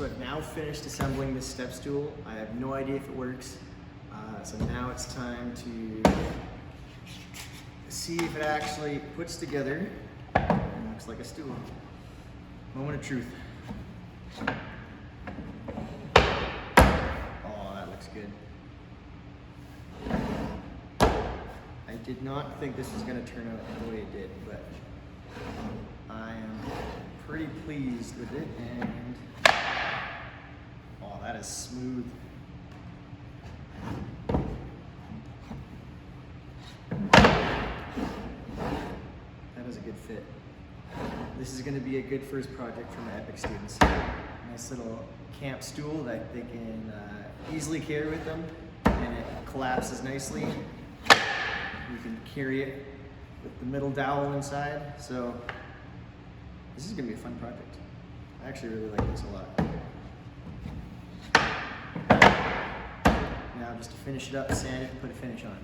So I've now finished assembling this step stool. I have no idea if it works. So now it's time to see if it actually puts together and looks like a stool. Moment of truth. Oh, that looks good. I did not think this was going to turn out the way it did, but I am pretty pleased with it, and oh, that is smooth. That is a good fit. This is going to be a good first project for my Epic students. Nice little camp stool that they can easily carry with them, and it collapses nicely. You can carry it with the middle dowel inside, so this is going to be a fun project. I actually really like this a lot. Now just to finish it up, sand it, and put a finish on.